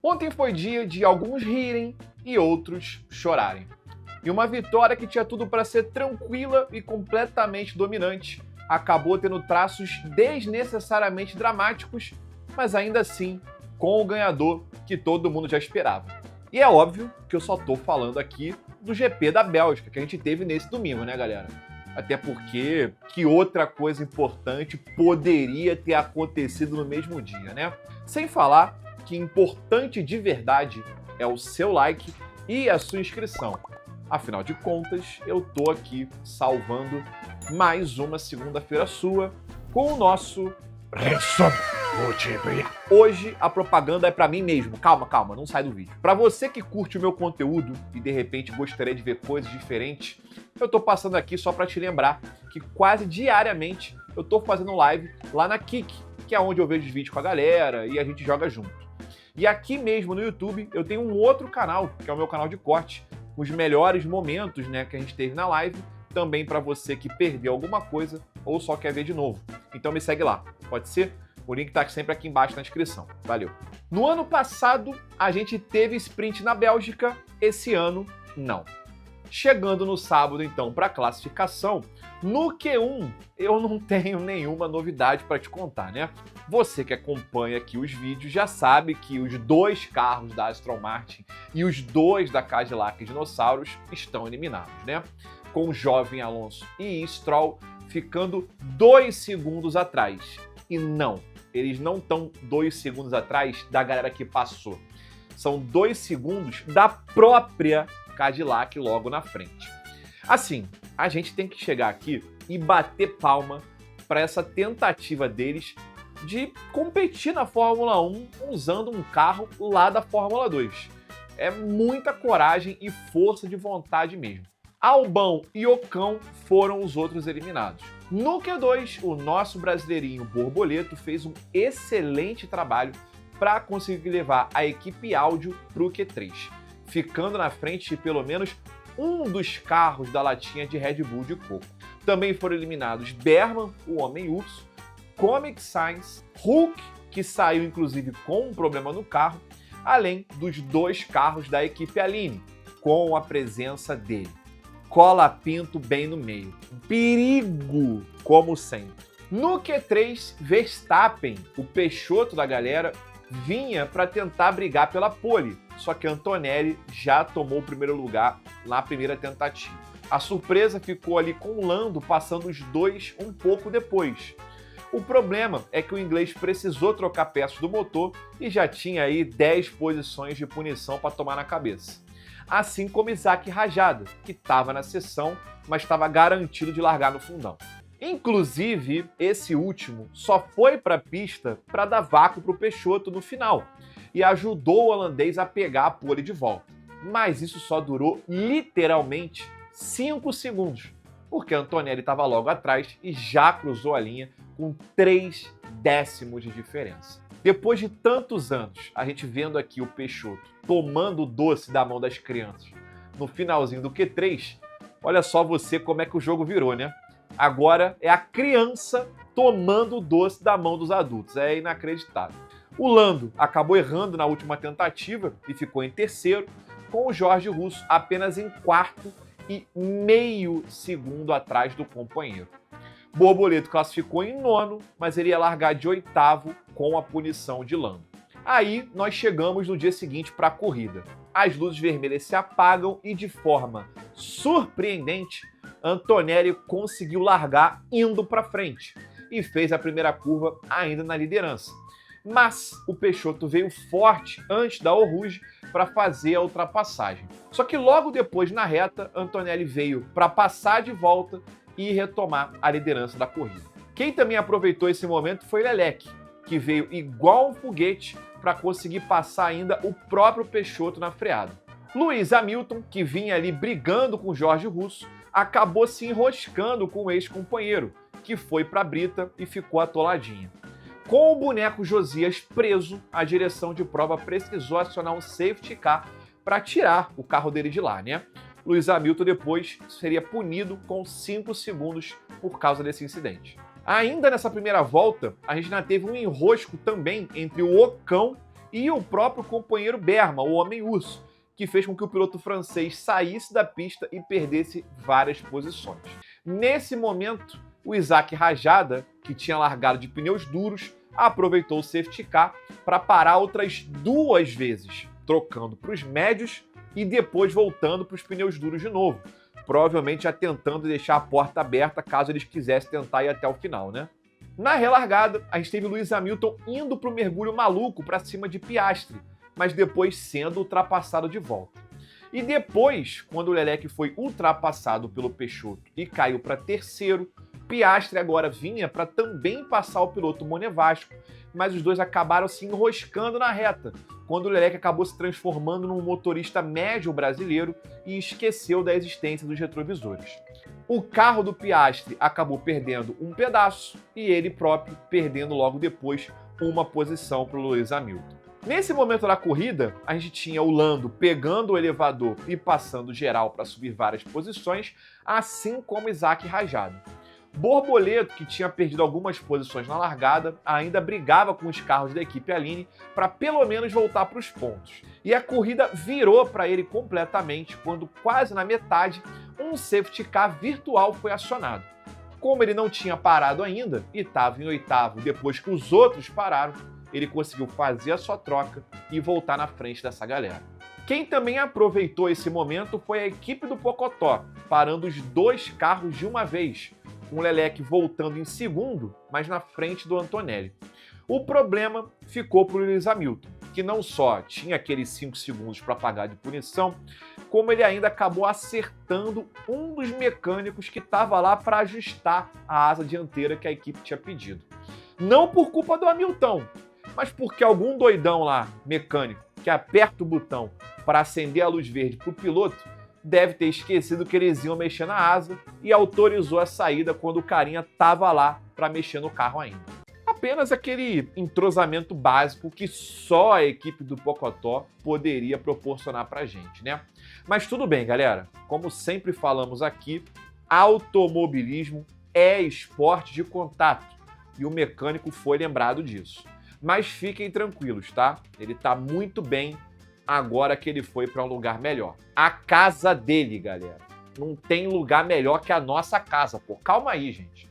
Ontem foi dia de alguns rirem e outros chorarem. E uma vitória que tinha tudo para ser tranquila e completamente dominante acabou tendo traços desnecessariamente dramáticos, mas ainda assim com o ganhador que todo mundo já esperava. E é óbvio que eu só tô falando aqui do GP da Bélgica que a gente teve nesse domingo, né, galera? Até porque que outra coisa importante poderia ter acontecido no mesmo dia, né? Sem falar que importante de verdade é o seu like e a sua inscrição. Afinal de contas, eu tô aqui salvando mais uma segunda-feira sua com o nosso Resumo Multiplayer. Hoje a propaganda é pra mim mesmo. Calma, não sai do vídeo. Pra você que curte o meu conteúdo e de repente gostaria de ver coisas diferentes, eu tô passando aqui só pra te lembrar que quase diariamente eu tô fazendo live lá na Kick, que é onde eu vejo os vídeos com a galera e a gente joga junto. E aqui mesmo no YouTube eu tenho um outro canal, que é o meu canal de corte, com os melhores momentos, né, que a gente teve na live, também para você que perdeu alguma coisa ou só quer ver de novo. Então me segue lá, pode ser? O link tá sempre aqui embaixo na descrição. Valeu! No ano passado a gente teve sprint na Bélgica, esse ano não. Chegando no sábado, então, para a classificação, no Q1 eu não tenho nenhuma novidade para te contar, né? Você que acompanha aqui os vídeos já sabe que os dois carros da Aston Martin e os dois da Cadillac Dinossauros estão eliminados, né? Com o jovem Alonso e Stroll ficando 2 segundos atrás. E não, eles não estão 2 segundos atrás da galera que passou. São 2 segundos da própria Cadillac logo na frente. Assim, a gente tem que chegar aqui e bater palma para essa tentativa deles de competir na Fórmula 1 usando um carro lá da Fórmula 2. É muita coragem e força de vontade mesmo. Albon e Ocon foram os outros eliminados. No Q2, o nosso brasileirinho Borboleto fez um excelente trabalho para conseguir levar a equipe áudio para o Q3, ficando na frente de pelo menos um dos carros da latinha de Red Bull de coco. Também foram eliminados Berman, o Homem-Urso, Comic Sans, Hulk, que saiu inclusive com um problema no carro, além dos 2 carros da equipe Aline, com a presença dele. Cola Pinto bem no meio. Perigo, como sempre. No Q3, Verstappen, o Peixoto da galera, vinha para tentar brigar pela pole, só que Antonelli já tomou o primeiro lugar na primeira tentativa. A surpresa ficou ali com o Lando passando os dois um pouco depois. O problema é que o inglês precisou trocar peças do motor e já tinha aí 10 posições de punição para tomar na cabeça. Assim como Isaac Rajada, que estava na sessão, mas estava garantido de largar no fundão. Inclusive, esse último só foi para a pista para dar vácuo para o Peixoto no final e ajudou o holandês a pegar a pole de volta. Mas isso só durou literalmente 5 segundos, porque Antonelli estava logo atrás e já cruzou a linha com 3 décimos de diferença. Depois de tantos anos, a gente vendo aqui o Peixoto tomando o doce da mão das crianças no finalzinho do Q3, olha só você como é que o jogo virou, né? Agora é a criança tomando o doce da mão dos adultos. É inacreditável. O Lando acabou errando na última tentativa e ficou em terceiro, com o Jorge Russo apenas em quarto e meio segundo atrás do companheiro. Borboleto classificou em nono, mas ele ia largar de oitavo com a punição de Lando. Aí nós chegamos no dia seguinte para a corrida. As luzes vermelhas se apagam e, de forma surpreendente, Antonelli conseguiu largar indo para frente e fez a primeira curva ainda na liderança. Mas o Peixoto veio forte antes da Rouge para fazer a ultrapassagem. Só que logo depois, na reta, Antonelli veio para passar de volta e retomar a liderança da corrida. Quem também aproveitou esse momento foi Leclerc, que veio igual um foguete para conseguir passar ainda o próprio Peixoto na freada. Lewis Hamilton, que vinha ali brigando com Jorge Russo, acabou se enroscando com o ex-companheiro, que foi para a brita e ficou atoladinha. Com o boneco Josias preso, a direção de prova precisou acionar um safety car para tirar o carro dele de lá, né? Lewis Hamilton depois seria punido com 5 segundos por causa desse incidente. Ainda nessa primeira volta, a gente ainda teve um enrosco também entre o Ocon e o próprio companheiro Berma, o Homem-Urso, que fez com que o piloto francês saísse da pista e perdesse várias posições. Nesse momento, o Isaac Rajada, que tinha largado de pneus duros, aproveitou o safety car para parar outras 2 vezes, trocando para os médios e depois voltando para os pneus duros de novo, provavelmente já tentando deixar a porta aberta caso eles quisessem tentar ir até o final, né? Na relargada, a gente teve Lewis Hamilton indo para o mergulho maluco para cima de Piastri, mas depois sendo ultrapassado de volta. E depois, quando o Leclerc foi ultrapassado pelo Peixoto e caiu para terceiro, Piastri agora vinha para também passar o piloto Monegasco, mas os dois acabaram se enroscando na reta, quando o Leclerc acabou se transformando num motorista médio brasileiro e esqueceu da existência dos retrovisores. O carro do Piastri acabou perdendo um pedaço e ele próprio perdendo logo depois uma posição para o Lewis Hamilton. Nesse momento da corrida, a gente tinha o Lando pegando o elevador e passando geral para subir várias posições, assim como Isaac Rajada. Borboleto, que tinha perdido algumas posições na largada, ainda brigava com os carros da equipe Aline para pelo menos voltar para os pontos. E a corrida virou para ele completamente quando, quase na metade, um safety car virtual foi acionado. Como ele não tinha parado ainda e estava em oitavo depois que os outros pararam, ele conseguiu fazer a sua troca e voltar na frente dessa galera. Quem também aproveitou esse momento foi a equipe do Pocotó, parando os 2 carros de uma vez, com o Leclerc voltando em segundo, mas na frente do Antonelli. O problema ficou para o Lewis Hamilton, que não só tinha aqueles 5 segundos para pagar de punição, como ele ainda acabou acertando um dos mecânicos que estava lá para ajustar a asa dianteira que a equipe tinha pedido. Não por culpa do Hamilton, mas porque algum doidão lá, mecânico, que aperta o botão para acender a luz verde para o piloto, deve ter esquecido que eles iam mexer na asa e autorizou a saída quando o carinha estava lá para mexer no carro ainda. Apenas aquele entrosamento básico que só a equipe do Pocotó poderia proporcionar pra gente, né? Mas tudo bem, galera. Como sempre falamos aqui, automobilismo é esporte de contato e o mecânico foi lembrado disso. Mas fiquem tranquilos, tá? Ele tá muito bem agora que ele foi para um lugar melhor. A casa dele, galera. Não tem lugar melhor que a nossa casa, pô. Calma aí, gente.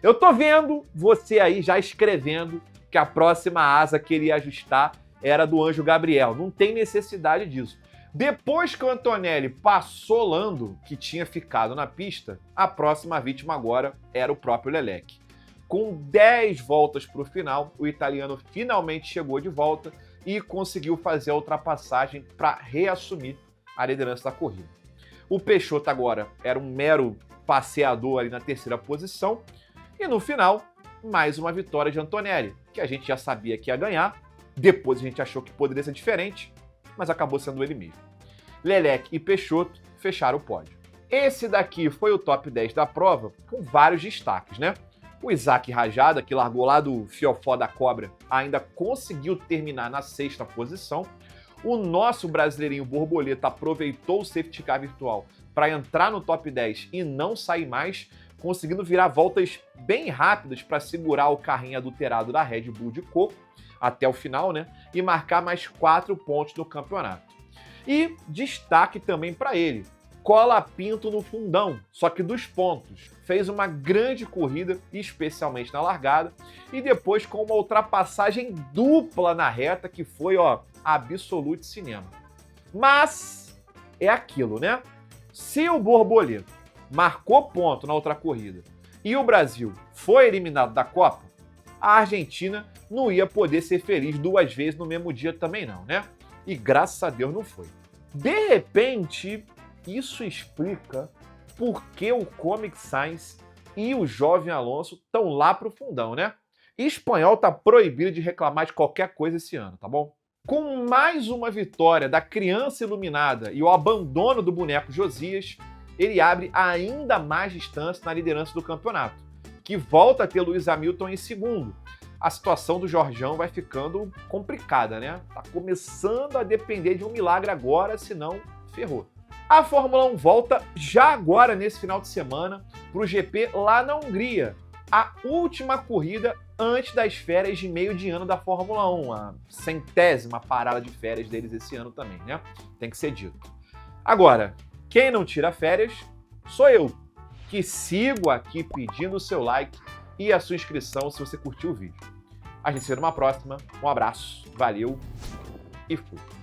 Eu tô vendo você aí já escrevendo que a próxima asa que ele ia ajustar era do Anjo Gabriel. Não tem necessidade disso. Depois que o Antonelli passou Lando, que tinha ficado na pista, a próxima vítima agora era o próprio Leclerc. Com 10 voltas para o final, o italiano finalmente chegou de volta e conseguiu fazer a ultrapassagem para reassumir a liderança da corrida. O Peixoto agora era um mero passeador ali na terceira posição e no final, mais uma vitória de Antonelli, que a gente já sabia que ia ganhar, depois a gente achou que poderia ser diferente, mas acabou sendo ele mesmo. Leclerc e Peixoto fecharam o pódio. Esse daqui foi o top 10 da prova, com vários destaques, né? O Isaac Rajada, que largou lá do fiofó da cobra, ainda conseguiu terminar na 6ª posição. O nosso brasileirinho Borboleta aproveitou o safety car virtual para entrar no top 10 e não sair mais, conseguindo virar voltas bem rápidas para segurar o carrinho adulterado da Red Bull de coco até o final, né? E marcar mais 4 pontos no campeonato. E destaque também para ele. Cola Pinto no fundão, só que dos pontos. Fez uma grande corrida, especialmente na largada, e depois com uma ultrapassagem dupla na reta, que foi, ó, absolute cinema. Mas é aquilo, né? Se o Borboleta marcou ponto na outra corrida e o Brasil foi eliminado da Copa, a Argentina não ia poder ser feliz 2 vezes no mesmo dia também não, né? E graças a Deus não foi. De repente, isso explica por que o Comic Sans e o Jovem Alonso estão lá pro fundão, né? Espanhol tá proibido de reclamar de qualquer coisa esse ano, tá bom? Com mais uma vitória da criança iluminada e o abandono do boneco Josias, ele abre ainda mais distância na liderança do campeonato, que volta a ter Lewis Hamilton em segundo. A situação do Jorjão vai ficando complicada, né? Tá começando a depender de um milagre agora, senão ferrou. A Fórmula 1 volta já agora nesse final de semana para o GP lá na Hungria. a última corrida antes das férias de meio de ano da Fórmula 1, a 100ª parada de férias deles esse ano também, né? Tem que ser dito. Agora, quem não tira férias sou eu, que sigo aqui pedindo o seu like e a sua inscrição se você curtiu o vídeo. A gente se vê numa próxima. Um abraço, valeu e fui!